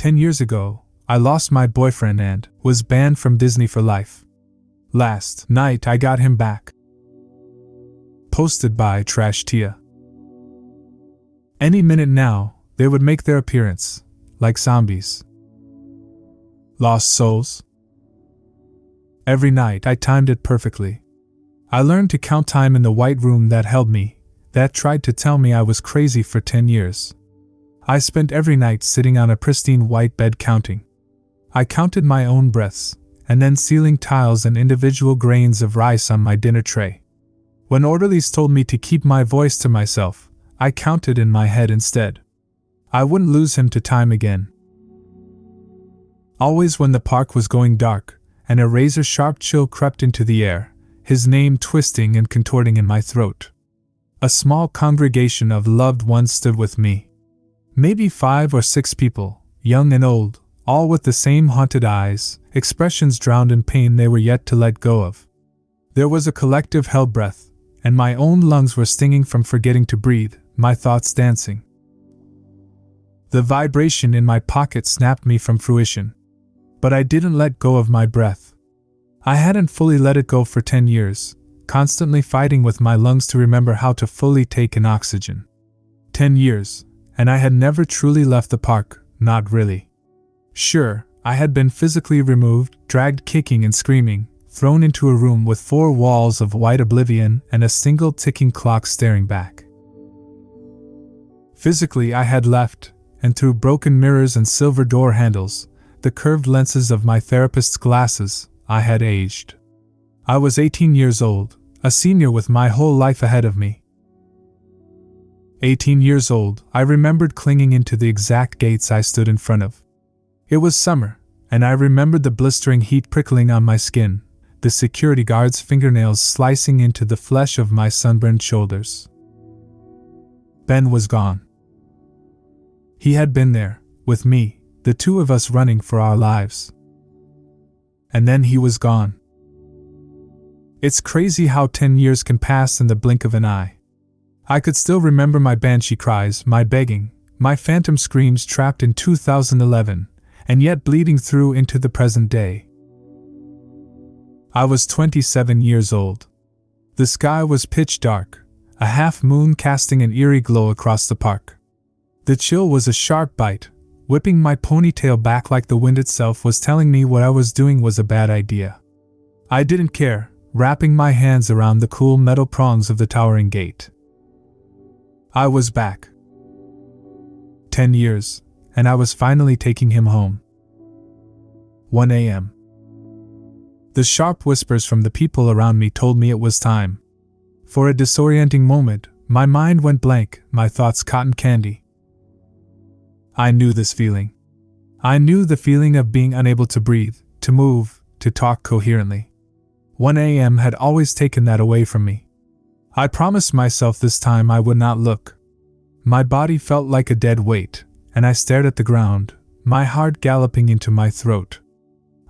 10 years ago, I lost my boyfriend and was banned from Disney for life. Last night I got him back. Posted by Trash Tia. Any minute now, they would make their appearance, like zombies. Lost souls? Every night I timed it perfectly. I learned to count time in the white room that held me, that tried to tell me I was crazy for 10 years. I spent every night sitting on a pristine white bed counting. I counted my own breaths, and then ceiling tiles and individual grains of rice on my dinner tray. When orderlies told me to keep my voice to myself, I counted in my head instead. I wouldn't lose him to time again. Always when the park was going dark, and a razor-sharp chill crept into the air, his name twisting and contorting in my throat. A small congregation of loved ones stood with me. Maybe 5 or 6 people, young and old, all with the same haunted eyes, expressions drowned in pain they were yet to let go of. There was a collective hell breath, and my own lungs were stinging from forgetting to breathe, my thoughts dancing. The vibration in my pocket snapped me from fruition. But I didn't let go of my breath. I hadn't fully let it go for 10 years, constantly fighting with my lungs to remember how to fully take in oxygen. 10 years, and I had never truly left the park, not really. Sure, I had been physically removed, dragged kicking and screaming, thrown into a room with 4 walls of white oblivion and a single ticking clock staring back. Physically I had left, and through broken mirrors and silver door handles, the curved lenses of my therapist's glasses, I had aged. I was 18 years old, a senior with my whole life ahead of me. 18 years old, I remembered clinging into the exact gates I stood in front of. It was summer, and I remembered the blistering heat prickling on my skin, the security guard's fingernails slicing into the flesh of my sunburned shoulders. Ben was gone. He had been there, with me, the two of us running for our lives. And then he was gone. It's crazy how 10 years can pass in the blink of an eye. I could still remember my banshee cries, my begging, my phantom screams trapped in 2011, and yet bleeding through into the present day. I was 27 years old. The sky was pitch dark, a half moon casting an eerie glow across the park. The chill was a sharp bite, whipping my ponytail back like the wind itself was telling me what I was doing was a bad idea. I didn't care, wrapping my hands around the cool metal prongs of the towering gate. I was back. 10 years, and I was finally taking him home. 1 a.m. The sharp whispers from the people around me told me it was time. For a disorienting moment, my mind went blank, my thoughts cotton candy. I knew this feeling. I knew the feeling of being unable to breathe, to move, to talk coherently. 1 a.m. had always taken that away from me. I promised myself this time I would not look. My body felt like a dead weight, and I stared at the ground, my heart galloping into my throat.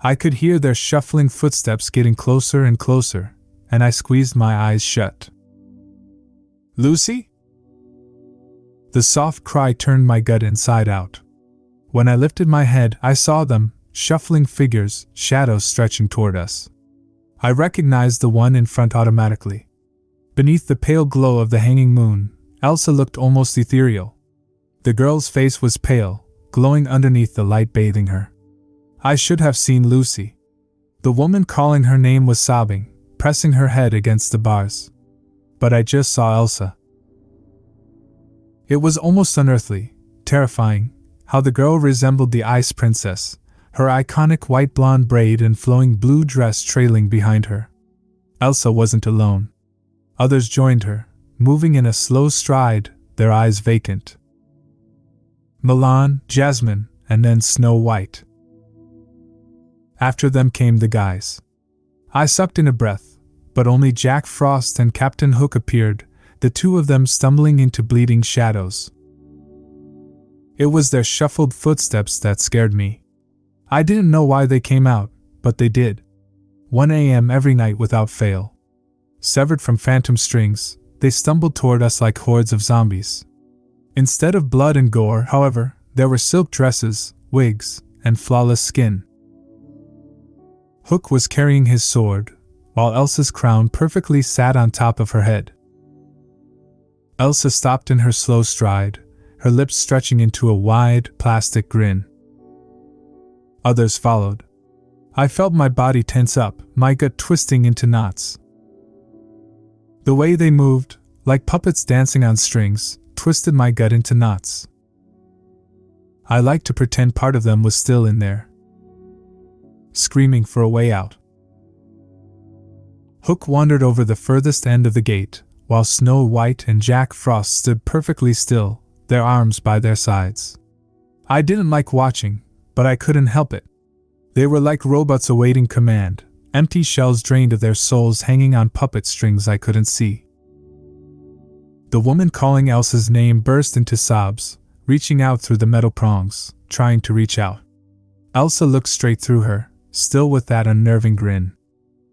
I could hear their shuffling footsteps getting closer and closer, and I squeezed my eyes shut. Lucy? The soft cry turned my gut inside out. When I lifted my head, I saw them, shuffling figures, shadows stretching toward us. I recognized the one in front automatically. Beneath the pale glow of the hanging moon, Elsa looked almost ethereal. The girl's face was pale, glowing underneath the light bathing her. I should have seen Lucy. The woman calling her name was sobbing, pressing her head against the bars. But I just saw Elsa. It was almost unearthly, terrifying, how the girl resembled the Ice Princess, her iconic white blonde braid and flowing blue dress trailing behind her. Elsa wasn't alone. Others joined her, moving in a slow stride, their eyes vacant. Milan, Jasmine, and then Snow White. After them came the guys. I sucked in a breath, but only Jack Frost and Captain Hook appeared, the two of them stumbling into bleeding shadows. It was their shuffled footsteps that scared me. I didn't know why they came out, but they did. 1 a.m. every night without fail. Severed from phantom strings, they stumbled toward us like hordes of zombies. Instead of blood and gore, however, there were silk dresses, wigs, and flawless skin. Hook was carrying his sword, while Elsa's crown perfectly sat on top of her head. Elsa stopped in her slow stride, her lips stretching into a wide, plastic grin. Others followed. I felt my body tense up, my gut twisting into knots. The way they moved, like puppets dancing on strings, twisted my gut into knots. I liked to pretend part of them was still in there, screaming for a way out. Hook wandered over the furthest end of the gate, while Snow White and Jack Frost stood perfectly still, their arms by their sides. I didn't like watching, but I couldn't help it. They were like robots awaiting command, empty shells drained of their souls hanging on puppet strings I couldn't see. The woman calling Elsa's name burst into sobs, reaching out through the metal prongs, trying to reach out. Elsa looked straight through her, still with that unnerving grin.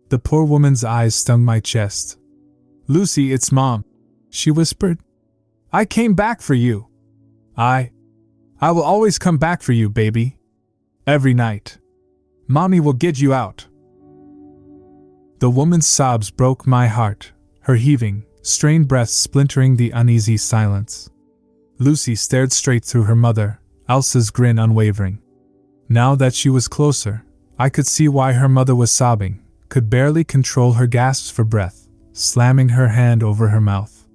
The poor woman's eyes stung my chest. "Lucy, it's Mom," she whispered. "I came back for you. I will always come back for you, baby. Every night. Mommy will get you out." The woman's sobs broke my heart, her heaving, strained breaths splintering the uneasy silence. Lucy stared straight through her mother, Elsa's grin unwavering. Now that she was closer, I could see why her mother was sobbing, could barely control her gasps for breath, slamming her hand over her mouth.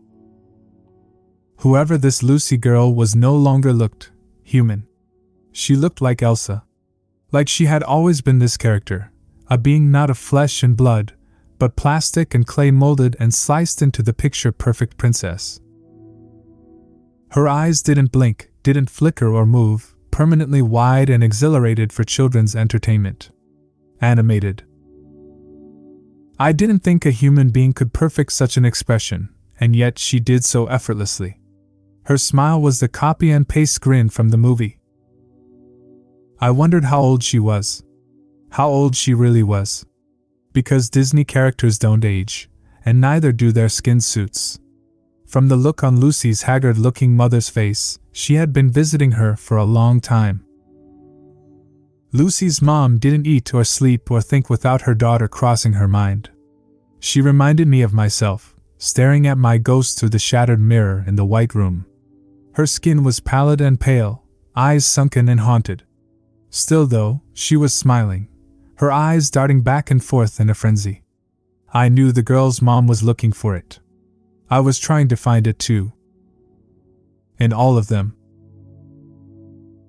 Whoever this Lucy girl was no longer looked human. She looked like Elsa. Like she had always been this character, a being not of flesh and blood, but plastic and clay molded and sliced into the picture-perfect princess. Her eyes didn't blink, didn't flicker or move, permanently wide and exhilarated for children's entertainment. Animated. I didn't think a human being could perfect such an expression, and yet she did so effortlessly. Her smile was the copy-and-paste grin from the movie. I wondered how old she was. How old she really was. Because Disney characters don't age, and neither do their skin suits. From the look on Lucy's haggard-looking mother's face, she had been visiting her for a long time. Lucy's mom didn't eat or sleep or think without her daughter crossing her mind. She reminded me of myself, staring at my ghost through the shattered mirror in the white room. Her skin was pallid and pale, eyes sunken and haunted. Still though, she was smiling, her eyes darting back and forth in a frenzy. I knew the girl's mom was looking for it. I was trying to find it too. In all of them.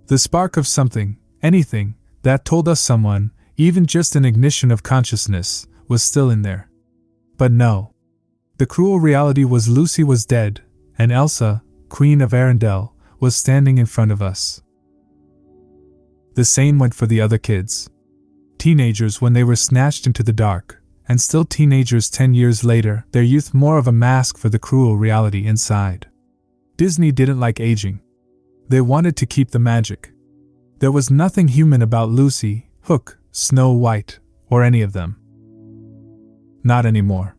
The spark of something, anything, that told us someone, even just an ignition of consciousness, was still in there. But no. The cruel reality was Lucy was dead, and Elsa, Queen of Arendelle, was standing in front of us. The same went for the other kids. Teenagers when they were snatched into the dark, and still teenagers 10 years later, their youth more of a mask for the cruel reality inside. Disney didn't like aging. They wanted to keep the magic. There was nothing human about Lucy, Hook, Snow White, or any of them. Not anymore.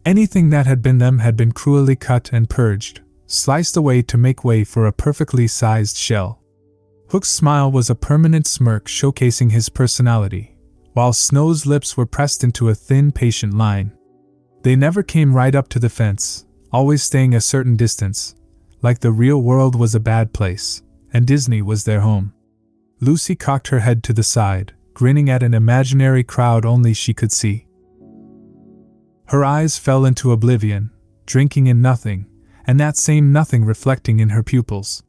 Anything that had been them had been cruelly cut and purged, sliced away to make way for a perfectly sized shell. Hook's smile was a permanent smirk showcasing his personality, while Snow's lips were pressed into a thin, patient line. They never came right up to the fence, always staying a certain distance, like the real world was a bad place, and Disney was their home. Lucy cocked her head to the side, grinning at an imaginary crowd only she could see. Her eyes fell into oblivion, drinking in nothing, and that same nothing reflecting in her pupils.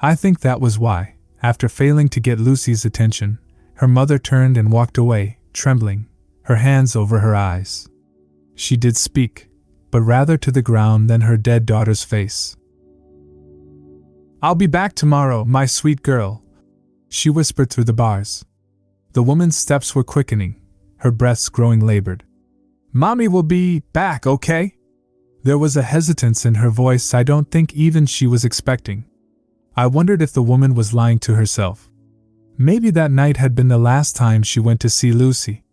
I think that was why, after failing to get Lucy's attention, her mother turned and walked away, trembling, her hands over her eyes. She did speak, but rather to the ground than her dead daughter's face. "I'll be back tomorrow, my sweet girl," she whispered through the bars. The woman's steps were quickening, her breaths growing labored. "Mommy will be back, okay?" There was a hesitance in her voice I don't think even she was expecting. I wondered if the woman was lying to herself. Maybe that night had been the last time she went to see Lucy.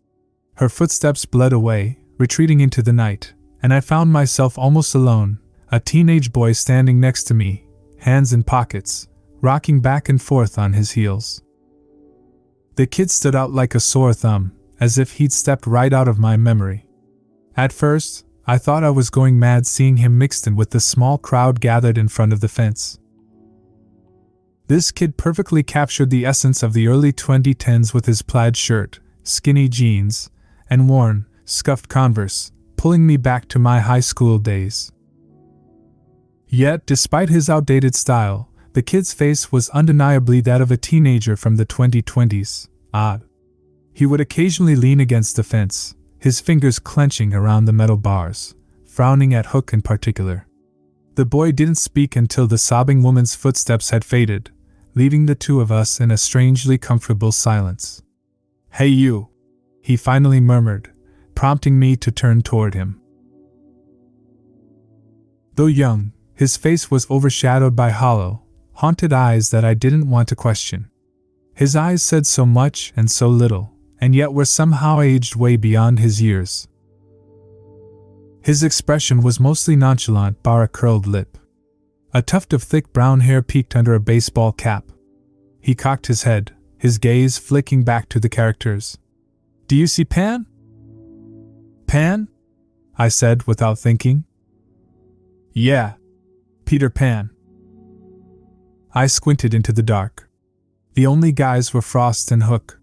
Her footsteps bled away, retreating into the night, and I found myself almost alone, a teenage boy standing next to me, hands in pockets, rocking back and forth on his heels. The kid stood out like a sore thumb, as if he'd stepped right out of my memory. At first, I thought I was going mad seeing him mixed in with the small crowd gathered in front of the fence. This kid perfectly captured the essence of the early 2010s with his plaid shirt, skinny jeans, and worn, scuffed Converse, pulling me back to my high school days. Yet, despite his outdated style, the kid's face was undeniably that of a teenager from the 2020s. Odd. He would occasionally lean against the fence, his fingers clenching around the metal bars, frowning at Hook in particular. The boy didn't speak until the sobbing woman's footsteps had faded, leaving the two of us in a strangely comfortable silence. "Hey you," he finally murmured, prompting me to turn toward him. Though young, his face was overshadowed by hollow, haunted eyes that I didn't want to question. His eyes said so much and so little, and yet were somehow aged way beyond his years. His expression was mostly nonchalant bar a curled lip. A tuft of thick brown hair peeked under a baseball cap. He cocked his head, his gaze flicking back to the characters. "Do you see Pan?" "Pan?" I said without thinking. "Yeah, Peter Pan." I squinted into the dark. The only guys were Frost and Hook.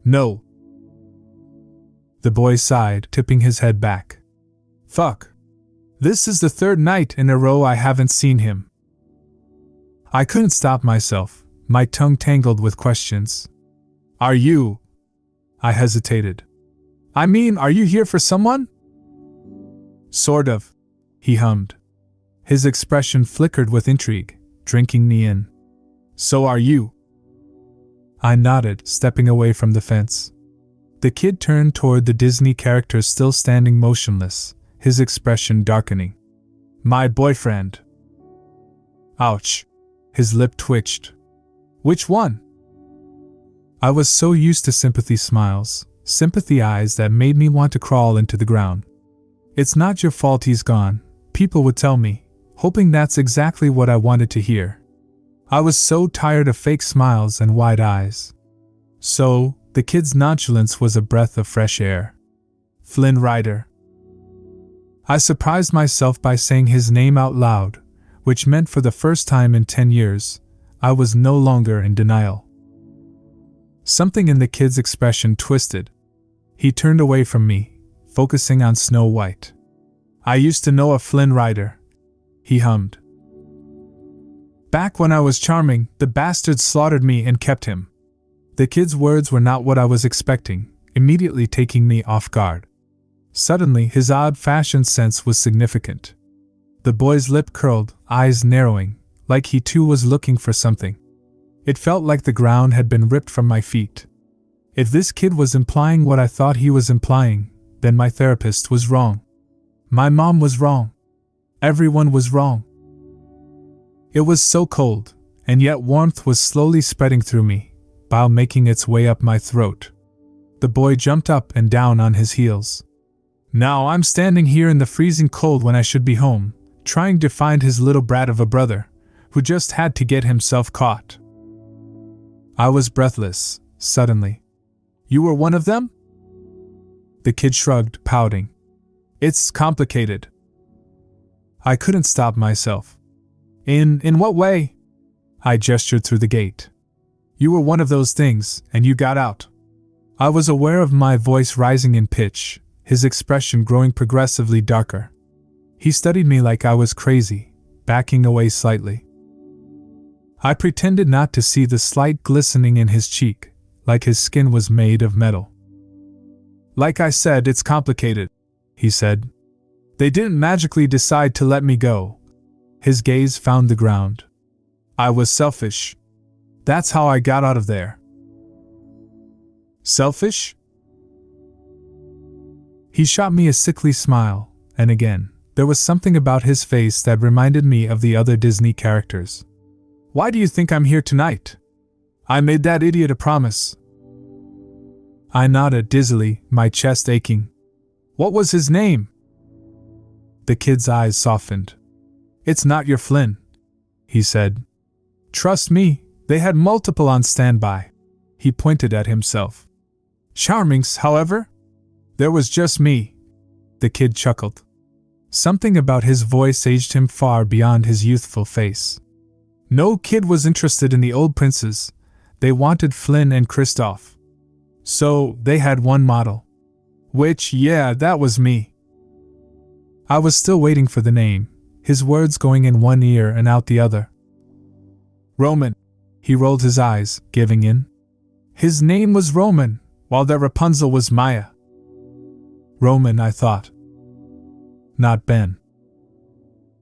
"No." The boy sighed, tipping his head back. "Fuck. This is the third night in a row I haven't seen him." I couldn't stop myself, my tongue tangled with questions. "Are you?" I hesitated. "I mean, are you here for someone?" "Sort of," he hummed. His expression flickered with intrigue, drinking me in. "So are you?" I nodded, stepping away from the fence. The kid turned toward the Disney characters still standing motionless, his expression darkening. "My boyfriend." Ouch. His lip twitched. "Which one?" I was so used to sympathy smiles, sympathy eyes that made me want to crawl into the ground. "It's not your fault he's gone," people would tell me, hoping that's exactly what I wanted to hear. I was so tired of fake smiles and wide eyes. So, the kid's nonchalance was a breath of fresh air. Flynn Rider. I surprised myself by saying his name out loud, which meant for the first time in 10 years, I was no longer in denial. Something in the kid's expression twisted. He turned away from me, focusing on Snow White. "I used to know a Flynn Rider," he hummed. "Back when I was charming, the bastards slaughtered me and kept him." The kid's words were not what I was expecting, immediately taking me off guard. Suddenly, his odd fashion sense was significant. The boy's lip curled, eyes narrowing, like he too was looking for something. It felt like the ground had been ripped from my feet. If this kid was implying what I thought he was implying, then my therapist was wrong. My mom was wrong. Everyone was wrong. It was so cold, and yet warmth was slowly spreading through me, bile making its way up my throat. The boy jumped up and down on his heels. Now I'm standing here in the freezing cold when I should be home, trying to find his little brat of a brother, who just had to get himself caught. I was breathless, suddenly. "You were one of them?" The kid shrugged, pouting. "It's complicated." I couldn't stop myself. In what way?" I gestured through the gate. "You were one of those things, and you got out." I was aware of my voice rising in pitch, his expression growing progressively darker. He studied me like I was crazy, backing away slightly. I pretended not to see the slight glistening in his cheek, like his skin was made of metal. "Like I said, it's complicated," he said. "They didn't magically decide to let me go." His gaze found the ground. "I was selfish. That's how I got out of there." "Selfish?" He shot me a sickly smile, and again, there was something about his face that reminded me of the other Disney characters. "Why do you think I'm here tonight? I made that idiot a promise." I nodded dizzily, my chest aching. "What was his name?" The kid's eyes softened. "It's not your Flynn," he said. Trust me, they had multiple on standby. He pointed at himself. Charmings, however? There was just me. The kid chuckled. Something about his voice aged him far beyond his youthful face. No kid was interested in the old princes. They wanted Flynn and Kristoff. So, they had one model. Which, yeah, that was me. I was still waiting for the name, his words going in one ear and out the other. Roman. He rolled his eyes, giving in. His name was Roman, while their Rapunzel was Maya. Roman, I thought. Not Ben.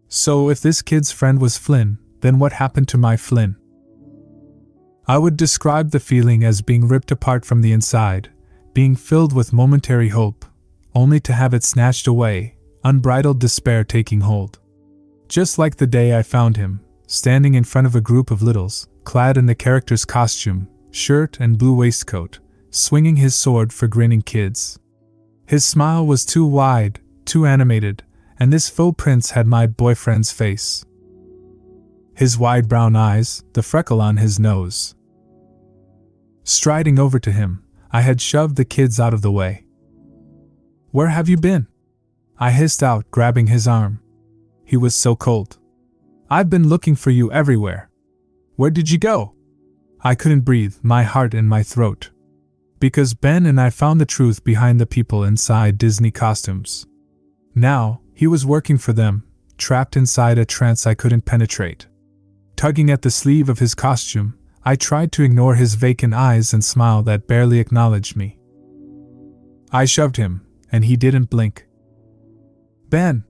So if this kid's friend was Flynn, then what happened to my Flynn? I would describe the feeling as being ripped apart from the inside, being filled with momentary hope, only to have it snatched away, unbridled despair taking hold. Just like the day I found him, standing in front of a group of littles, clad in the character's costume, shirt and blue waistcoat, swinging his sword for grinning kids. His smile was too wide, too animated, and this faux prince had my boyfriend's face. His wide brown eyes, the freckle on his nose. Striding over to him, I had shoved the kids out of the way. Where have you been? I hissed out, grabbing his arm. He was so cold. I've been looking for you everywhere. Where did you go? I couldn't breathe, my heart in my throat. Because Ben and I found the truth behind the people inside Disney costumes. Now, he was working for them, trapped inside a trance I couldn't penetrate. Tugging at the sleeve of his costume, I tried to ignore his vacant eyes and smile that barely acknowledged me. I shoved him, and he didn't blink. Ben!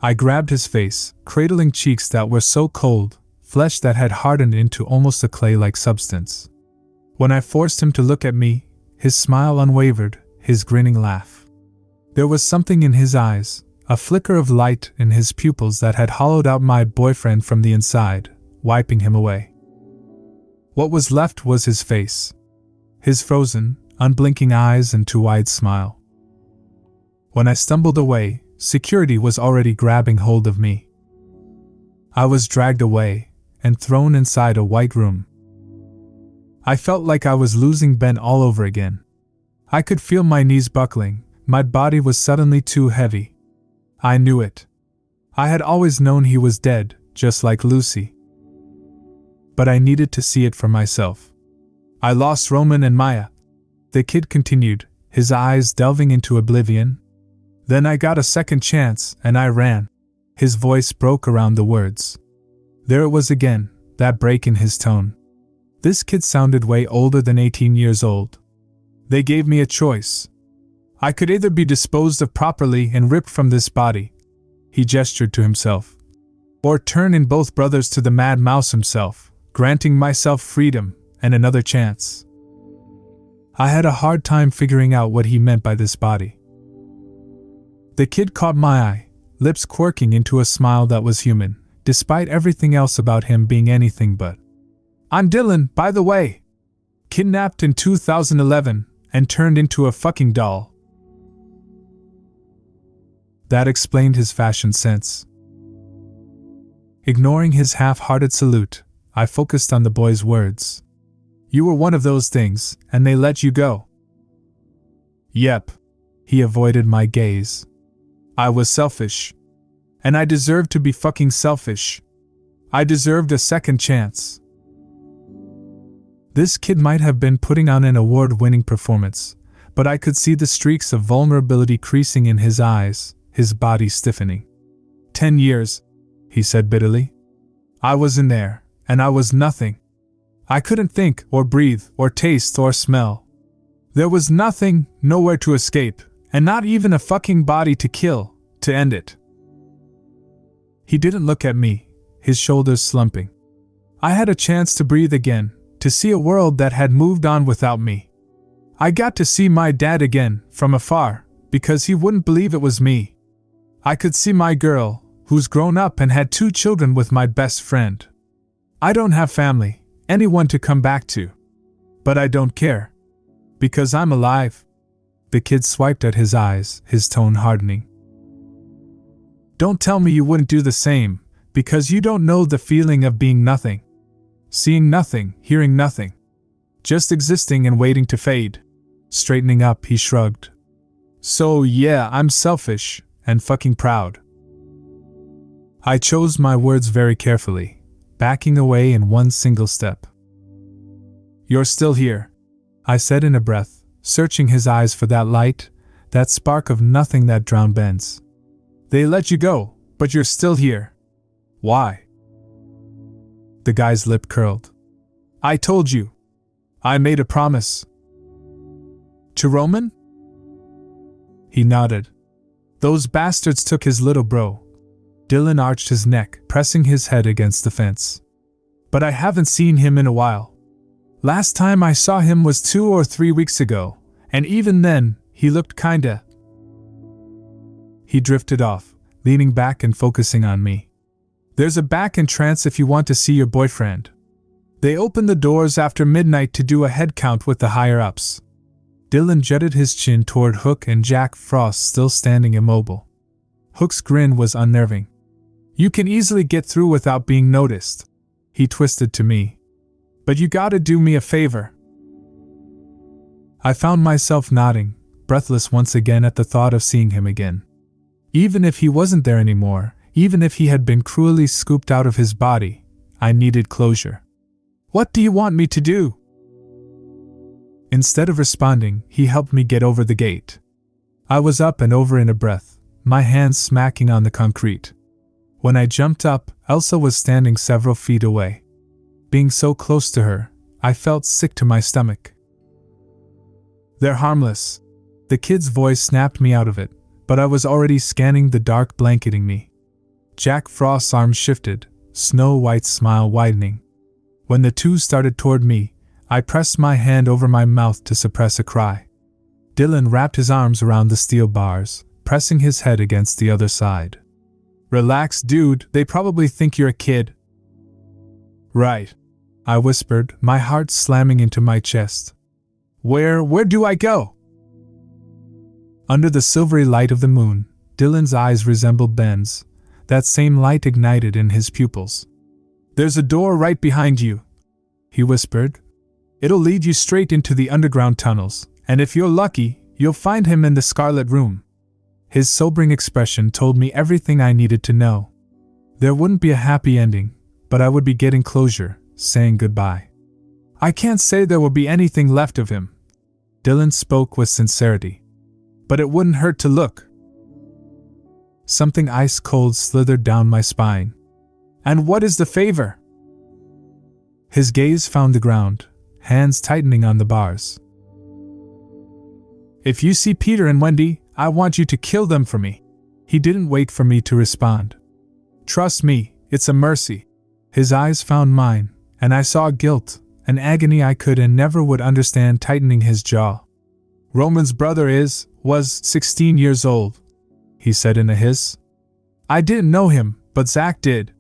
I grabbed his face, cradling cheeks that were so cold, flesh that had hardened into almost a clay-like substance. When I forced him to look at me, his smile unwavered, his grinning laugh. There was something in his eyes, a flicker of light in his pupils that had hollowed out my boyfriend from the inside, wiping him away. What was left was his face. His frozen, unblinking eyes and too wide smile. When I stumbled away, security was already grabbing hold of me. I was dragged away and thrown inside a white room. I felt like I was losing Ben all over again. I could feel my knees buckling, my body was suddenly too heavy. I knew it. I had always known he was dead, just like Lucy. But I needed to see it for myself. I lost Roman and Maya. The kid continued, his eyes delving into oblivion. Then I got a second chance, and I ran. His voice broke around the words. There it was again, that break in his tone. This kid sounded way older than 18 years old. They gave me a choice. I could either be disposed of properly and ripped from this body, he gestured to himself, or turn in both brothers to the Mad Mouse himself, granting myself freedom and another chance. I had a hard time figuring out what he meant by this body. The kid caught my eye, lips quirking into a smile that was human, despite everything else about him being anything but. I'm Dylan, by the way. Kidnapped in 2011 and turned into a fucking doll. That explained his fashion sense. Ignoring his half-hearted salute, I focused on the boy's words. You were one of those things, and they let you go. Yep. He avoided my gaze. I was selfish. And I deserved to be fucking selfish. I deserved a second chance. This kid might have been putting on an award-winning performance, but I could see the streaks of vulnerability creasing in his eyes, his body stiffening. 10 years, he said bitterly. I was in there, and I was nothing. I couldn't think, or breathe, or taste, or smell. There was nothing, nowhere to escape, and not even a fucking body to kill, to end it. He didn't look at me, his shoulders slumping. I had a chance to breathe again, to see a world that had moved on without me. I got to see my dad again, from afar, because he wouldn't believe it was me. I could see my girl, who's grown up and had 2 children with my best friend. I don't have family, anyone to come back to. But I don't care. Because I'm alive. The kid swiped at his eyes, his tone hardening. Don't tell me you wouldn't do the same, Because you don't know the feeling of being nothing. Seeing nothing, hearing nothing. Just existing and waiting to fade. Straightening up, he shrugged. So yeah, I'm selfish, and fucking proud. I chose my words very carefully, backing away in one single step. You're still here, I said in a breath, searching his eyes for that light, that spark of nothing that drowned Ben's. They let you go, but you're still here. Why? The guy's lip curled. I told you. I made a promise. To Roman? He nodded. Those bastards took his little bro. Dylan arched his neck, pressing his head against the fence. But I haven't seen him in a while. Last time I saw him was 2 or 3 weeks ago, and even then, he looked kinda. He drifted off, leaning back and focusing on me. There's a back entrance if you want to see your boyfriend. They open the doors after midnight to do a head count with the higher-ups. Dylan jutted his chin toward Hook and Jack Frost still standing immobile. Hook's grin was unnerving. You can easily get through without being noticed. He twisted to me. But you gotta do me a favor. I found myself nodding, breathless once again at the thought of seeing him again. Even if he wasn't there anymore, even if he had been cruelly scooped out of his body, I needed closure. What do you want me to do? Instead of responding, he helped me get over the gate. I was up and over in a breath, my hands smacking on the concrete. When I jumped up, Elsa was standing several feet away. Being so close to her, I felt sick to my stomach. They're harmless. The kid's voice snapped me out of it, but I was already scanning the dark blanketing me. Jack Frost's arms shifted, Snow White's smile widening. When the two started toward me, I pressed my hand over my mouth to suppress a cry. Dylan wrapped his arms around the steel bars, pressing his head against the other side. Relax, dude, they probably think you're a kid. Right, I whispered, my heart slamming into my chest. Where do I go? Under the silvery light of the moon, Dylan's eyes resembled Ben's, that same light ignited in his pupils. There's a door right behind you, he whispered. It'll lead you straight into the underground tunnels, and if you're lucky, you'll find him in the Scarlet Room. His sobering expression told me everything I needed to know. There wouldn't be a happy ending, but I would be getting closure, saying goodbye. I can't say there will be anything left of him. Dylan spoke with sincerity. But it wouldn't hurt to look. Something ice-cold slithered down my spine. And what is the favor? His gaze found the ground, hands tightening on the bars. If you see Peter and Wendy, I want you to kill them for me. He didn't wait for me to respond. Trust me, it's a mercy. His eyes found mine, and I saw guilt, an agony I could and never would understand tightening his jaw. Roman's brother was 16 years old, he said in a hiss. I didn't know him, but Zach did.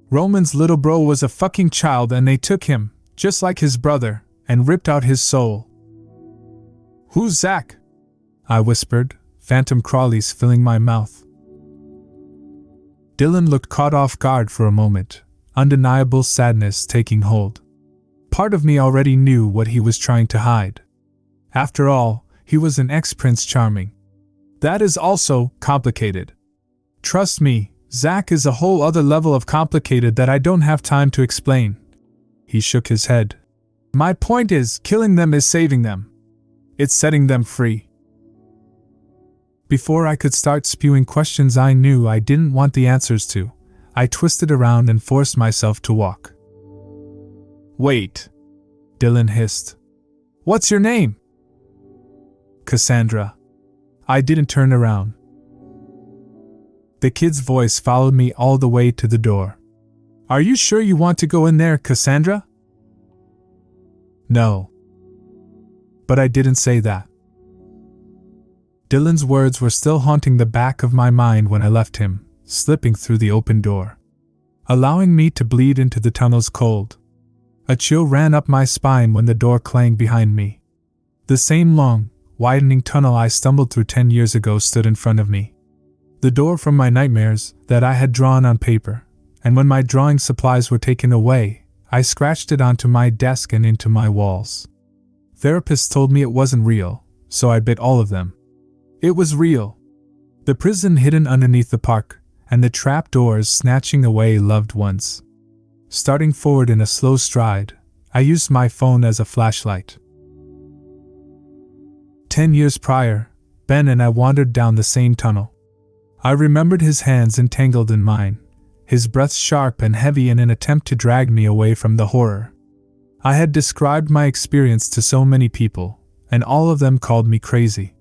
Roman's little bro was a fucking child and they took him, just like his brother, and ripped out his soul. Who's Zach? I whispered, phantom crawlies filling my mouth. Dylan looked caught off guard for a moment, undeniable sadness taking hold. Part of me already knew what he was trying to hide. After all, he was an ex-Prince Charming. That is also complicated. Trust me, Zach is a whole other level of complicated that I don't have time to explain. He shook his head. My point is, killing them is saving them. It's setting them free. Before I could start spewing questions I knew I didn't want the answers to, I twisted around and forced myself to walk. Wait, Dylan hissed. What's your name? Cassandra. I didn't turn around. The kid's voice followed me all the way to the door. Are you sure you want to go in there, Cassandra? No. But I didn't say that. Dylan's words were still haunting the back of my mind when I left him, slipping through the open door, allowing me to bleed into the tunnel's cold. A chill ran up my spine when the door clanged behind me. The same long, widening tunnel I stumbled through 10 years ago stood in front of me. The door from my nightmares that I had drawn on paper, and when my drawing supplies were taken away, I scratched it onto my desk and into my walls. Therapists told me it wasn't real, so I bit all of them. It was real. The prison hidden underneath the park, and the trap doors snatching away loved ones. Starting forward in a slow stride, I used my phone as a flashlight. 10 years prior, Ben and I wandered down the same tunnel. I remembered his hands entangled in mine, his breath sharp and heavy in an attempt to drag me away from the horror. I had described my experience to so many people, and all of them called me crazy.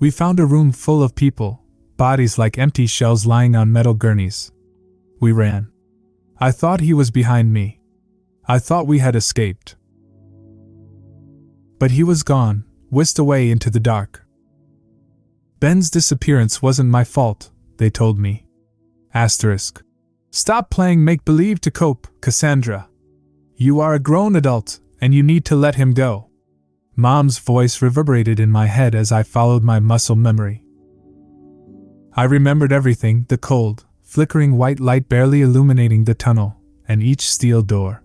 We found a room full of people, bodies like empty shells lying on metal gurneys. We ran. I thought he was behind me. I thought we had escaped. But he was gone, whisked away into the dark. Ben's disappearance wasn't my fault, they told me. Asterisk. Stop playing make-believe to cope, Cassandra. You are a grown adult, and you need to let him go. Mom's voice reverberated in my head as I followed my muscle memory. I remembered everything, the cold, flickering white light barely illuminating the tunnel, and each steel door.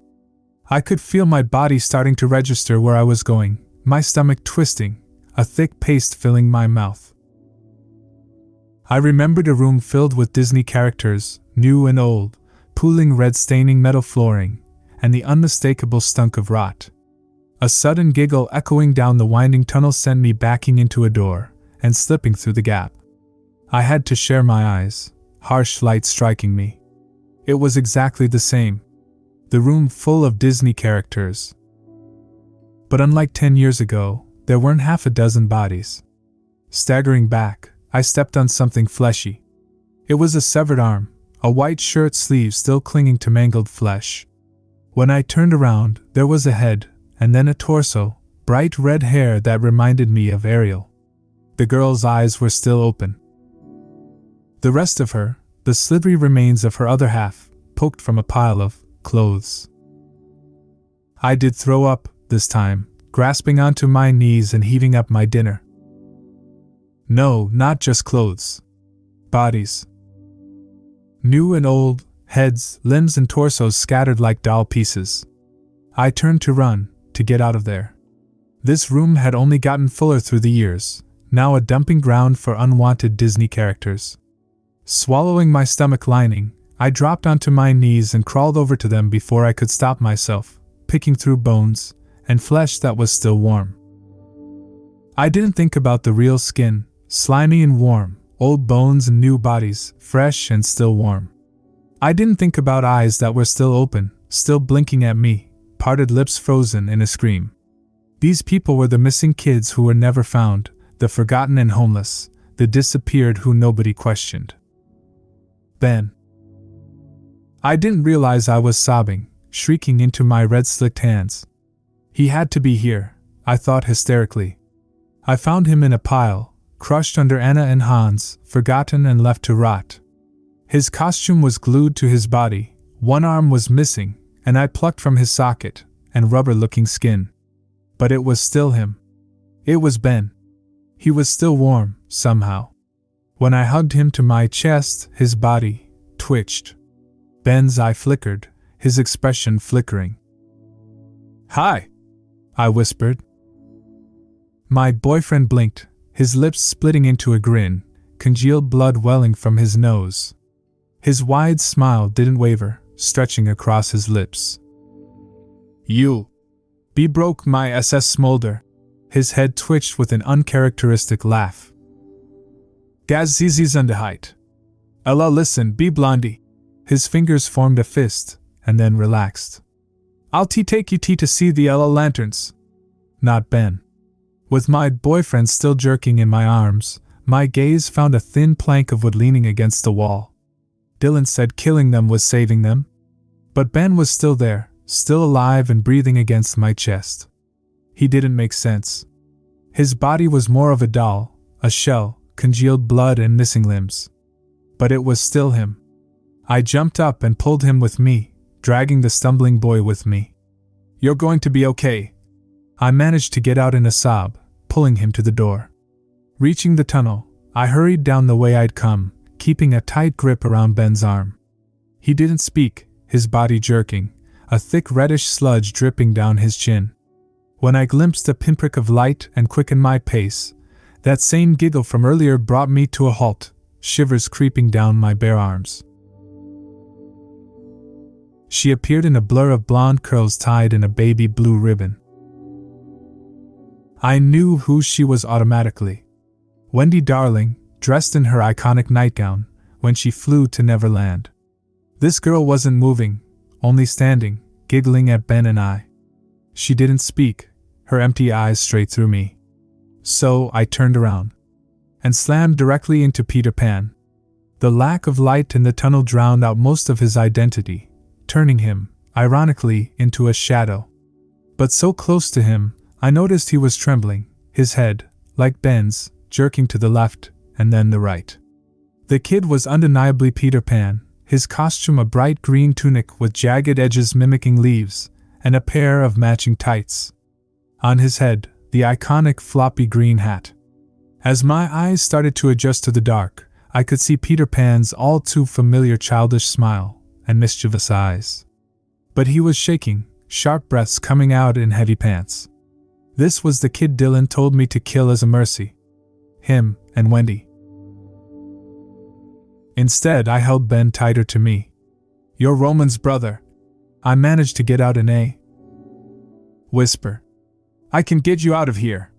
I could feel my body starting to register where I was going, my stomach twisting, a thick paste filling my mouth. I remembered a room filled with Disney characters, new and old, pooling red staining metal flooring, and the unmistakable stunk of rot. A sudden giggle echoing down the winding tunnel sent me backing into a door, and slipping through the gap. I had to share my eyes, harsh light striking me. It was exactly the same. The room full of Disney characters. But unlike 10 years ago, there weren't half a dozen bodies. Staggering back, I stepped on something fleshy. It was a severed arm, a white shirt sleeve still clinging to mangled flesh. When I turned around, there was a head, and then a torso, bright red hair that reminded me of Ariel. The girl's eyes were still open. The rest of her, the slithery remains of her other half, poked from a pile of clothes. I did throw up, this time, grasping onto my knees and heaving up my dinner. No, not just clothes. Bodies. New and old, heads, limbs and torsos scattered like doll pieces. I turned to run, to get out of there. This room had only gotten fuller through the years, now a dumping ground for unwanted Disney characters. Swallowing my stomach lining, I dropped onto my knees and crawled over to them before I could stop myself, picking through bones and flesh that was still warm. I didn't think about the real skin, slimy and warm, old bones and new bodies, fresh and still warm. I didn't think about eyes that were still open, still blinking at me, parted lips frozen in a scream. These people were the missing kids who were never found, the forgotten and homeless, the disappeared who nobody questioned. Ben. I didn't realize I was sobbing, shrieking into my red-slicked hands. He had to be here, I thought hysterically. I found him in a pile, crushed under Anna and Hans, forgotten and left to rot. His costume was glued to his body, one arm was missing, and I plucked from his socket, and rubber-looking skin. But it was still him. It was Ben. He was still warm, somehow. When I hugged him to my chest, his body twitched. Ben's eye flickered, his expression flickering. "Hi," I whispered. My boyfriend blinked, his lips splitting into a grin, congealed blood welling from his nose. His wide smile didn't waver, stretching across his lips. "You be broke my SS smolder." His head twitched with an uncharacteristic laugh. "Gaz zizis underheit. Ella listen, be blondie." His fingers formed a fist, and then relaxed. "I'll take you to see the Ella lanterns." Not Ben. With my boyfriend still jerking in my arms, my gaze found a thin plank of wood leaning against the wall. Dylan said killing them was saving them. But Ben was still there, still alive and breathing against my chest. He didn't make sense. His body was more of a doll, a shell, congealed blood and missing limbs. But it was still him. I jumped up and pulled him with me, dragging the stumbling boy with me. "You're going to be okay." I managed to get out in a sob, pulling him to the door. Reaching the tunnel, I hurried down the way I'd come, keeping a tight grip around Ben's arm. He didn't speak, his body jerking, a thick reddish sludge dripping down his chin. When I glimpsed a pinprick of light and quickened my pace, that same giggle from earlier brought me to a halt, shivers creeping down my bare arms. She appeared in a blur of blonde curls tied in a baby blue ribbon. I knew who she was automatically. Wendy Darling, dressed in her iconic nightgown, when she flew to Neverland. This girl wasn't moving, only standing, giggling at Ben and I. She didn't speak, her empty eyes straight through me. So I turned around and slammed directly into Peter Pan. The lack of light in the tunnel drowned out most of his identity, turning him, ironically, into a shadow. But so close to him, I noticed he was trembling, his head, like Ben's, jerking to the left and then the right. The kid was undeniably Peter Pan, his costume a bright green tunic with jagged edges mimicking leaves, and a pair of matching tights. On his head, the iconic floppy green hat. As my eyes started to adjust to the dark, I could see Peter Pan's all too familiar childish smile and mischievous eyes. But he was shaking, sharp breaths coming out in heavy pants. This was the kid Dylan told me to kill as a mercy. Him and Wendy. Instead, I held Ben tighter to me. "You're Roman's brother." I managed to get out an whisper. "I can get you out of here."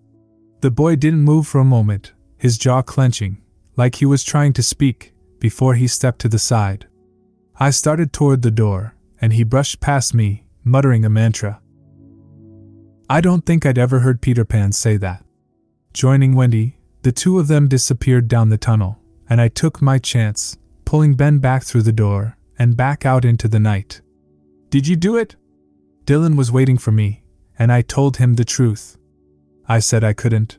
The boy didn't move for a moment, his jaw clenching, like he was trying to speak, before he stepped to the side. I started toward the door, and he brushed past me, muttering a mantra. I don't think I'd ever heard Peter Pan say that. Joining Wendy, the two of them disappeared down the tunnel, and I took my chance, pulling Ben back through the door, and back out into the night. "Did you do it?" Dylan was waiting for me, and I told him the truth. I said I couldn't.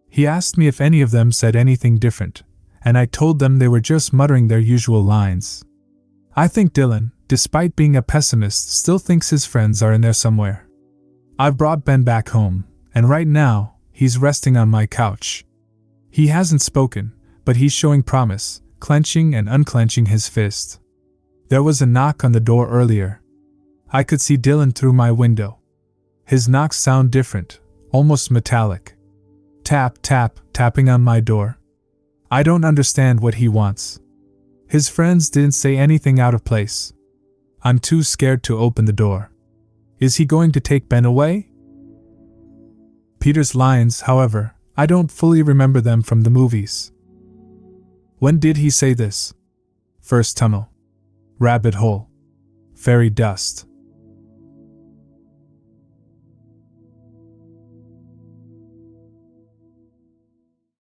He asked me if any of them said anything different, and I told them they were just muttering their usual lines. I think Dylan, despite being a pessimist, still thinks his friends are in there somewhere. I've brought Ben back home, and right now, he's resting on my couch. He hasn't spoken, but he's showing promise, clenching and unclenching his fist. There was a knock on the door earlier. I could see Dylan through my window. His knocks sound different, almost metallic. Tap, tap, tapping on my door. I don't understand what he wants. His friends didn't say anything out of place. I'm too scared to open the door. Is he going to take Ben away? Peter's lines, however, I don't fully remember them from the movies. When did he say this? First tunnel. Rabbit hole. Fairy dust.